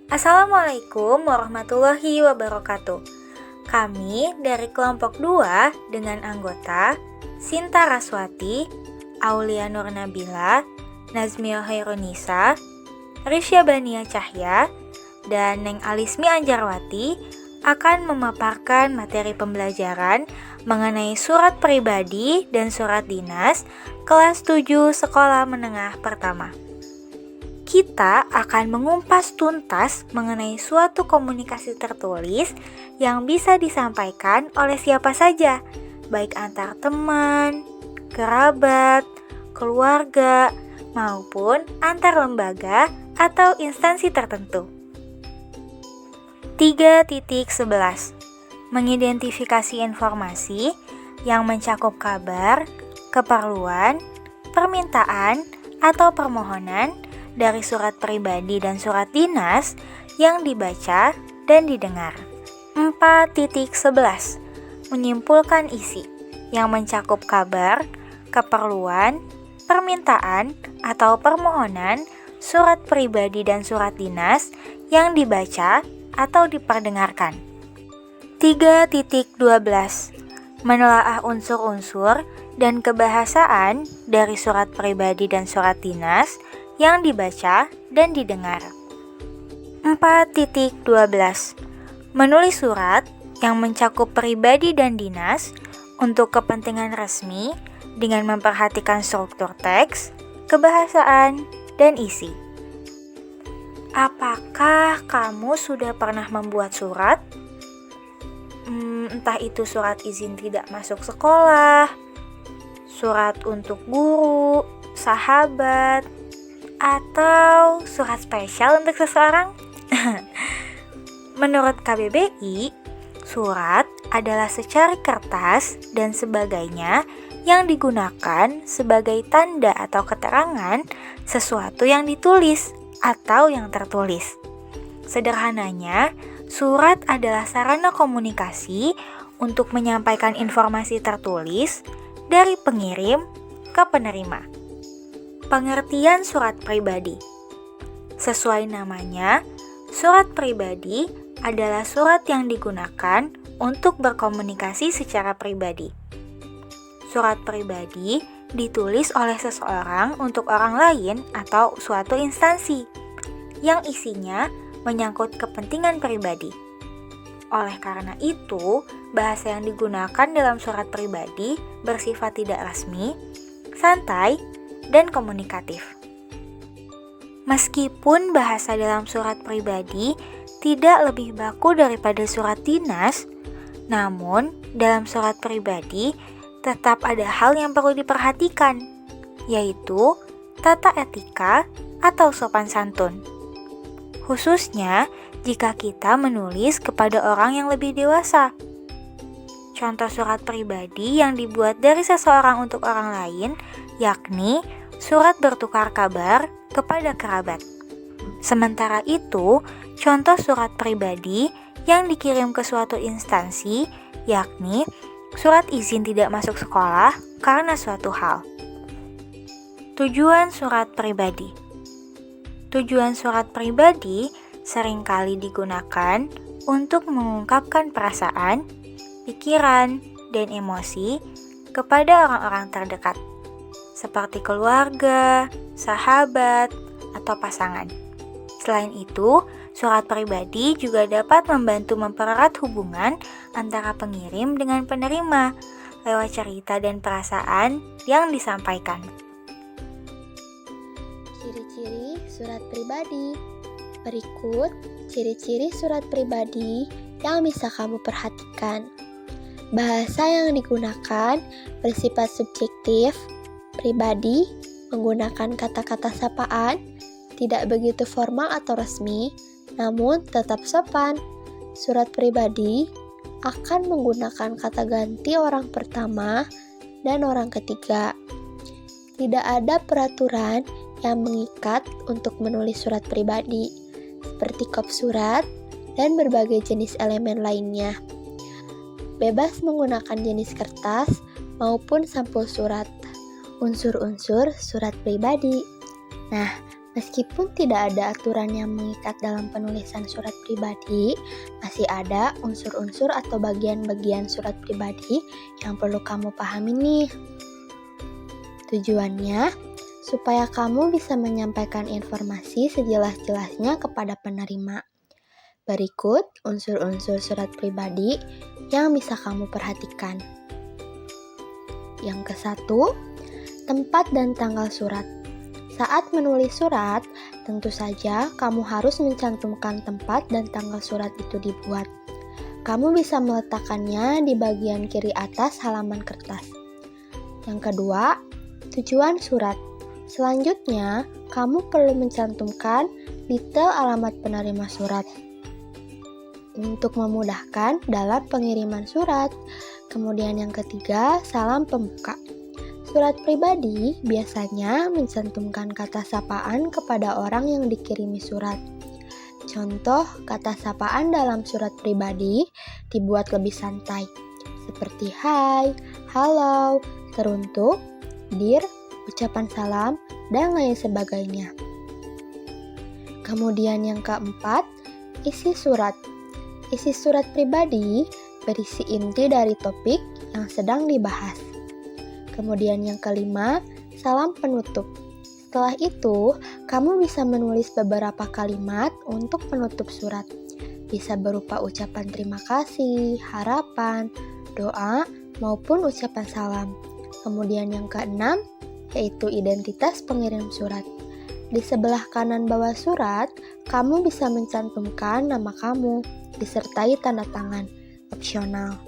Assalamualaikum warahmatullahi wabarakatuh. Kami dari kelompok 2 dengan anggota Sinta Raswati, Aulia Nur Nabila, Nazmia Hairunisa, Risya Bania Cahya, dan Neng Alismi Anjarwati akan memaparkan materi pembelajaran mengenai surat pribadi dan surat dinas kelas 7 sekolah menengah pertama. Kita akan mengupas tuntas mengenai suatu komunikasi tertulis yang bisa disampaikan oleh siapa saja, baik antar teman, kerabat, keluarga, maupun antar lembaga atau instansi tertentu. 3.11 Mengidentifikasi informasi yang mencakup kabar, keperluan, permintaan, atau permohonan dari surat pribadi dan surat dinas yang dibaca dan didengar. 4.11 Menyimpulkan isi yang mencakup kabar, keperluan, permintaan, atau permohonan surat pribadi dan surat dinas yang dibaca atau diperdengarkan. 3.12 Menelaah unsur-unsur dan kebahasaan dari surat pribadi dan surat dinas yang dibaca dan didengar. 4.12 Menulis surat yang mencakup pribadi dan dinas untuk kepentingan resmi dengan memperhatikan struktur teks, kebahasaan, dan isi. Apakah kamu sudah pernah membuat surat? Entah itu surat izin tidak masuk sekolah, surat untuk guru, sahabat, atau surat spesial untuk seseorang? Menurut KBBI, surat adalah secari kertas dan sebagainya yang digunakan sebagai tanda atau keterangan sesuatu yang ditulis atau yang tertulis. Sederhananya, surat adalah sarana komunikasi untuk menyampaikan informasi tertulis dari pengirim ke penerima. Pengertian surat pribadi. Sesuai namanya, surat pribadi adalah surat yang digunakan untuk berkomunikasi secara pribadi. Surat pribadi ditulis oleh seseorang untuk orang lain atau suatu instansi yang isinya menyangkut kepentingan pribadi. Oleh karena itu, bahasa yang digunakan dalam surat pribadi bersifat tidak resmi, santai, dan komunikatif. Meskipun bahasa dalam surat pribadi tidak lebih baku daripada surat dinas, namun dalam surat pribadi tetap ada hal yang perlu diperhatikan, yaitu tata etika atau sopan santun. Khususnya jika kita menulis kepada orang yang lebih dewasa. Contoh surat pribadi yang dibuat dari seseorang untuk orang lain, yakni surat bertukar kabar kepada kerabat. Sementara itu, contoh surat pribadi yang dikirim ke suatu instansi, yakni surat izin tidak masuk sekolah karena suatu hal. Tujuan surat pribadi. Tujuan surat pribadi seringkali digunakan untuk mengungkapkan perasaan, pikiran, dan emosi kepada orang-orang terdekat, seperti keluarga, sahabat, atau pasangan. Selain itu, surat pribadi juga dapat membantu mempererat hubungan antara pengirim dengan penerima lewat cerita dan perasaan yang disampaikan. Ciri-ciri surat pribadi. Berikut ciri-ciri surat pribadi yang bisa kamu perhatikan. Bahasa yang digunakan bersifat subjektif, pribadi, menggunakan kata-kata sapaan, tidak begitu formal atau resmi, namun tetap sopan. Surat pribadi akan menggunakan kata ganti orang pertama dan orang ketiga. Tidak ada peraturan yang mengikat untuk menulis surat pribadi, seperti kop surat dan berbagai jenis elemen lainnya. Bebas menggunakan jenis kertas maupun sampul surat. Unsur-unsur surat pribadi. Nah, Meskipun tidak ada aturan yang mengikat dalam penulisan surat pribadi, masih ada unsur-unsur atau bagian-bagian surat pribadi yang perlu kamu pahami nih. Tujuannya, supaya kamu bisa menyampaikan informasi sejelas-jelasnya kepada penerima. Berikut unsur-unsur surat pribadi yang bisa kamu perhatikan. Yang ke-1, tempat dan tanggal surat. Saat menulis surat, tentu saja kamu harus mencantumkan tempat dan tanggal surat itu dibuat. Kamu bisa meletakkannya di bagian kiri atas halaman kertas. Yang kedua, tujuan surat. Selanjutnya, kamu perlu mencantumkan detail alamat penerima surat untuk memudahkan dalam pengiriman surat. Kemudian yang ketiga, salam pembuka. Surat pribadi biasanya mencantumkan kata sapaan kepada orang yang dikirimi surat. Contoh kata sapaan dalam surat pribadi dibuat lebih santai, seperti hai, halo, teruntuk, dear, ucapan salam, dan lain sebagainya. Kemudian yang keempat, isi surat. Isi surat pribadi berisi inti dari topik yang sedang dibahas. Kemudian yang kelima, salam penutup. Setelah itu, kamu bisa menulis beberapa kalimat untuk penutup surat. Bisa berupa ucapan terima kasih, harapan, doa, maupun ucapan salam. Kemudian yang keenam, yaitu identitas pengirim surat. Di sebelah kanan bawah surat, kamu bisa mencantumkan nama kamu, disertai tanda tangan, opsional.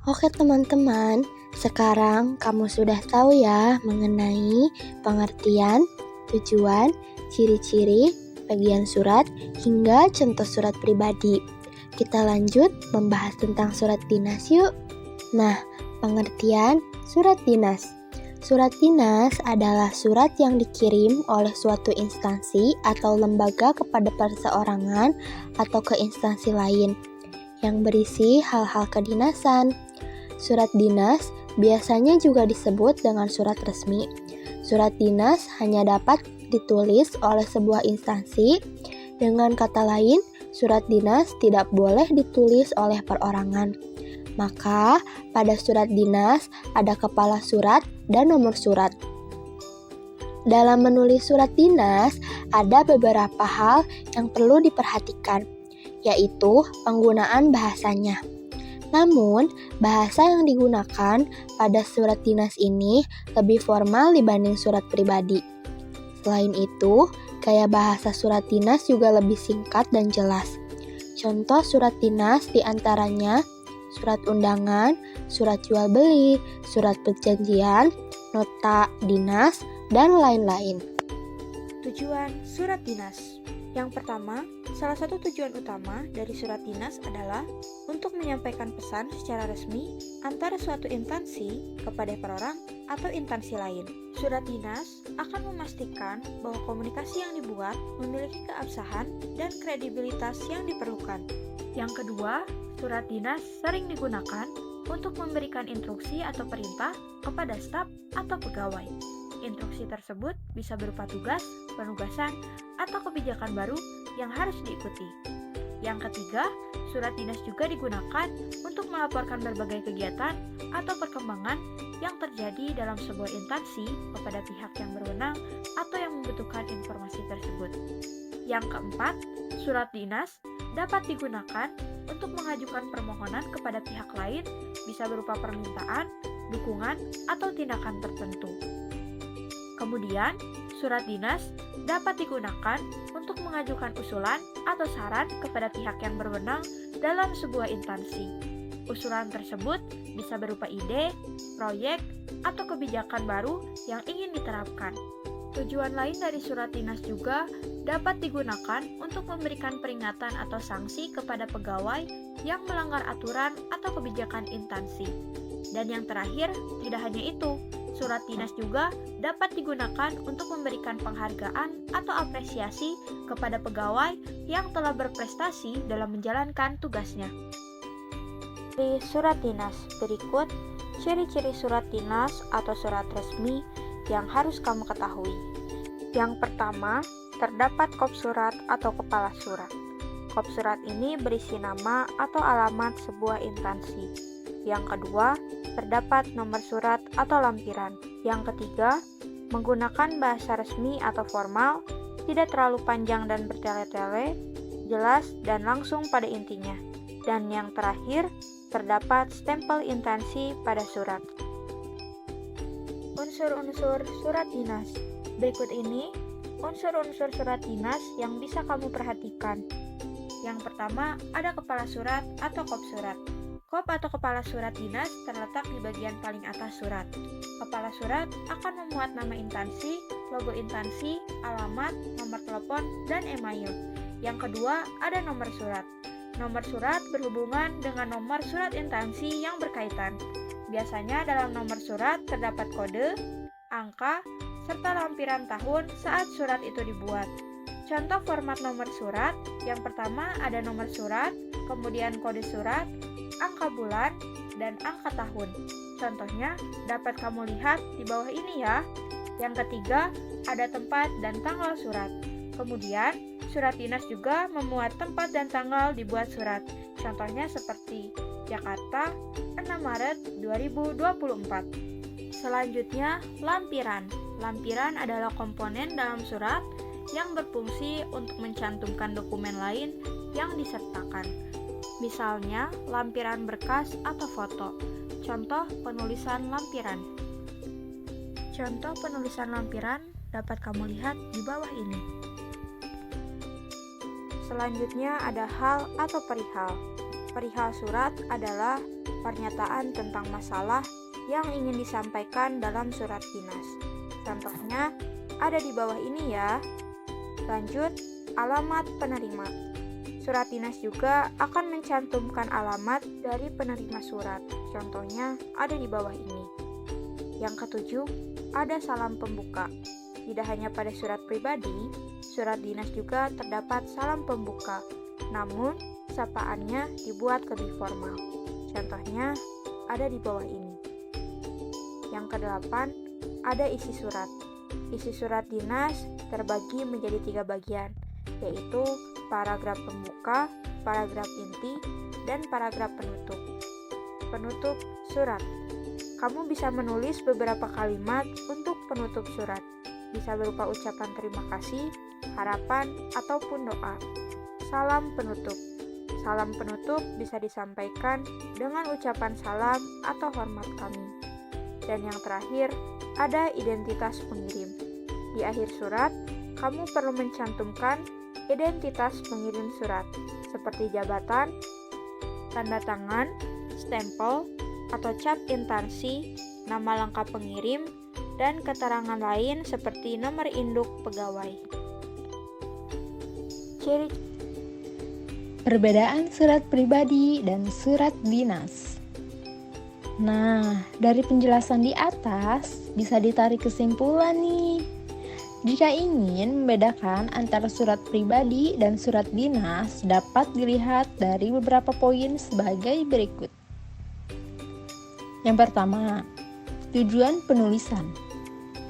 Oke teman-teman, sekarang kamu sudah tahu ya mengenai pengertian, tujuan, ciri-ciri, bagian surat, hingga contoh surat pribadi. Kita lanjut membahas tentang surat dinas yuk. Nah, pengertian surat dinas. Surat dinas adalah surat yang dikirim oleh suatu instansi atau lembaga kepada perseorangan atau ke instansi lain yang berisi hal-hal kedinasan. Surat dinas biasanya juga disebut dengan surat resmi. Surat dinas hanya dapat ditulis oleh sebuah instansi. Dengan kata lain, surat dinas tidak boleh ditulis oleh perorangan. Maka, pada surat dinas ada kepala surat dan nomor surat. Dalam menulis surat dinas, ada beberapa hal yang perlu diperhatikan, yaitu penggunaan bahasanya. Namun, bahasa yang digunakan pada surat dinas ini lebih formal dibanding surat pribadi. Selain itu, gaya bahasa surat dinas juga lebih singkat dan jelas. Contoh surat dinas diantaranya surat undangan, surat jual beli, surat perjanjian, nota dinas, dan lain-lain. Tujuan surat dinas. Yang pertama, salah satu tujuan utama dari surat dinas adalah untuk menyampaikan pesan secara resmi antara suatu instansi kepada perorang atau instansi lain. Surat dinas akan memastikan bahwa komunikasi yang dibuat memiliki keabsahan dan kredibilitas yang diperlukan. Yang kedua, surat dinas sering digunakan untuk memberikan instruksi atau perintah kepada staf atau pegawai. Instruksi tersebut bisa berupa tugas, penugasan, atau kebijakan baru yang harus diikuti. Yang ketiga, surat dinas juga digunakan untuk melaporkan berbagai kegiatan atau perkembangan yang terjadi dalam sebuah instansi kepada pihak yang berwenang atau yang membutuhkan informasi tersebut. Yang keempat, surat dinas dapat digunakan untuk mengajukan permohonan kepada pihak lain, bisa berupa permintaan, dukungan, atau tindakan tertentu. Kemudian, surat dinas dapat digunakan untuk mengajukan usulan atau saran kepada pihak yang berwenang dalam sebuah instansi. Usulan tersebut bisa berupa ide, proyek, atau kebijakan baru yang ingin diterapkan. Tujuan lain dari surat dinas juga dapat digunakan untuk memberikan peringatan atau sanksi kepada pegawai yang melanggar aturan atau kebijakan instansi. Dan yang terakhir, tidak hanya itu, surat dinas juga dapat digunakan untuk memberikan penghargaan atau apresiasi kepada pegawai yang telah berprestasi dalam menjalankan tugasnya. Di surat dinas berikut, ciri-ciri surat dinas atau surat resmi yang harus kamu ketahui. Yang pertama, terdapat kop surat atau kepala surat. Kop surat ini berisi nama atau alamat sebuah instansi. Yang kedua, terdapat nomor surat atau lampiran. Yang ketiga, menggunakan bahasa resmi atau formal, tidak terlalu panjang dan bertele-tele, jelas dan langsung pada intinya. Dan yang terakhir, terdapat stempel instansi pada surat. Unsur-unsur surat dinas. Berikut ini unsur-unsur surat dinas yang bisa kamu perhatikan. Yang pertama, ada kepala surat atau kop surat. Kop atau kepala surat dinas terletak di bagian paling atas surat. Kepala surat akan memuat nama instansi, logo instansi, alamat, nomor telepon, dan email. Yang kedua, ada nomor surat. Nomor surat berhubungan dengan nomor surat instansi yang berkaitan. Biasanya dalam nomor surat terdapat kode, angka, serta lampiran tahun saat surat itu dibuat. Contoh format nomor surat, yang pertama ada nomor surat, kemudian kode surat, angka bulan, dan angka tahun. Contohnya dapat kamu lihat di bawah ini ya. Yang ketiga, ada tempat dan tanggal surat. Kemudian, surat dinas juga memuat tempat dan tanggal dibuat surat. Contohnya seperti Jakarta, 6 Maret 2024. Selanjutnya, lampiran. Lampiran adalah komponen dalam surat yang berfungsi untuk mencantumkan dokumen lain yang disertakan. Misalnya, lampiran berkas atau foto. Contoh penulisan lampiran. Contoh penulisan lampiran dapat kamu lihat di bawah ini. Selanjutnya ada hal atau perihal. Perihal surat adalah pernyataan tentang masalah yang ingin disampaikan dalam surat dinas. Contohnya ada di bawah ini ya. Lanjut, alamat penerima. Surat dinas juga akan mencantumkan alamat dari penerima surat. Contohnya ada di bawah ini. Yang ketujuh, ada salam pembuka. Tidak hanya pada surat pribadi, surat dinas juga terdapat salam pembuka. Namun, sapaannya dibuat lebih formal. Contohnya ada di bawah ini. Yang kedelapan, ada isi surat. Isi surat dinas terbagi menjadi 3 bagian, yaitu paragraf pembuka, paragraf inti, dan paragraf penutup. Penutup surat. Kamu bisa menulis beberapa kalimat untuk penutup surat. Bisa berupa ucapan terima kasih, harapan, ataupun doa. Salam penutup. Salam penutup bisa disampaikan dengan ucapan salam atau hormat kami. Dan yang terakhir, ada identitas pengirim. Di akhir surat, kamu perlu mencantumkan identitas pengirim surat, seperti jabatan, tanda tangan, stempel, atau cap instansi, nama lengkap pengirim, dan keterangan lain seperti nomor induk pegawai. Ciri Perbedaan surat pribadi dan surat dinas. Nah, dari penjelasan di atas bisa ditarik kesimpulan nih. Jika ingin membedakan antara surat pribadi dan surat dinas, dapat dilihat dari beberapa poin sebagai berikut. Yang pertama, tujuan penulisan.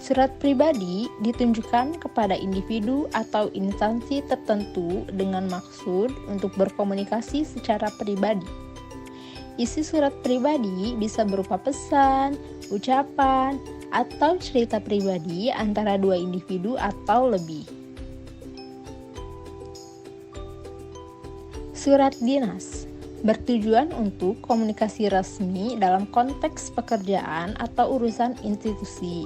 Surat pribadi ditunjukkan kepada individu atau instansi tertentu dengan maksud untuk berkomunikasi secara pribadi. Isi surat pribadi bisa berupa pesan, ucapan, atau cerita pribadi antara dua individu atau lebih. Surat dinas bertujuan untuk komunikasi resmi dalam konteks pekerjaan atau urusan institusi.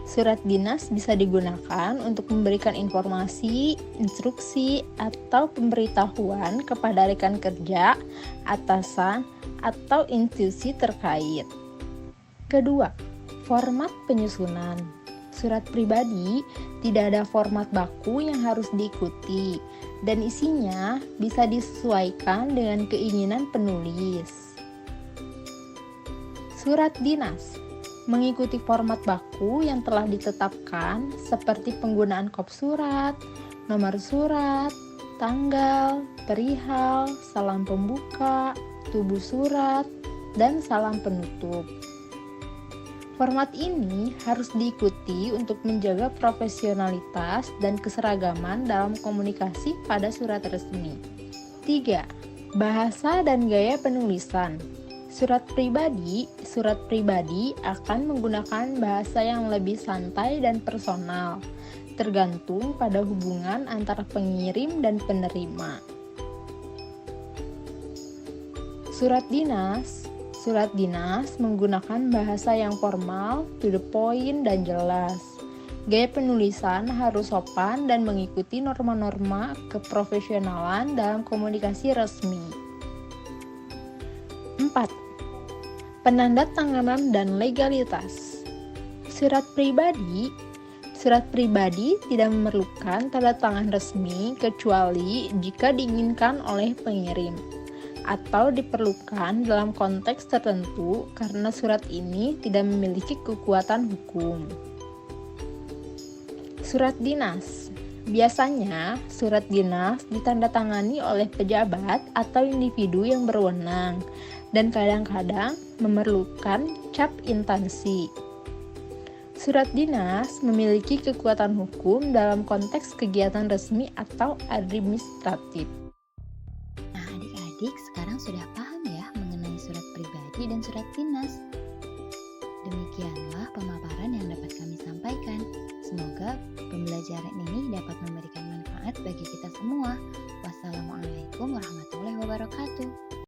Surat dinas bisa digunakan untuk memberikan informasi, instruksi, atau pemberitahuan kepada rekan kerja, atasan, atau institusi terkait. Kedua, format penyusunan. Surat pribadi tidak ada format baku yang harus diikuti, dan isinya bisa disesuaikan dengan keinginan penulis. Surat dinas mengikuti format baku yang telah ditetapkan seperti penggunaan kop surat, nomor surat, tanggal, perihal, salam pembuka, tubuh surat, dan salam penutup. Format ini harus diikuti untuk menjaga profesionalitas dan keseragaman dalam komunikasi pada surat resmi. 3. Bahasa dan gaya penulisan. Surat pribadi akan menggunakan bahasa yang lebih santai dan personal, tergantung pada hubungan antara pengirim dan penerima. Surat dinas menggunakan bahasa yang formal, to the point, dan jelas. Gaya penulisan harus sopan dan mengikuti norma-norma keprofesionalan dalam komunikasi resmi. 4. Penandatanganan dan legalitas. Surat pribadi tidak memerlukan tanda tangan resmi kecuali jika diinginkan oleh pengirim atau diperlukan dalam konteks tertentu karena surat ini tidak memiliki kekuatan hukum. Surat dinas. Biasanya, surat dinas ditandatangani oleh pejabat atau individu yang berwenang dan kadang-kadang memerlukan cap instansi. Surat dinas memiliki kekuatan hukum dalam konteks kegiatan resmi atau administratif. Nah, adik-adik sekarang sudah paham ya mengenai surat pribadi dan surat dinas. Demikianlah pemaparan yang dapat kami sampaikan. Semoga pembelajaran ini dapat memberikan manfaat bagi kita semua. Wassalamualaikum warahmatullahi wabarakatuh.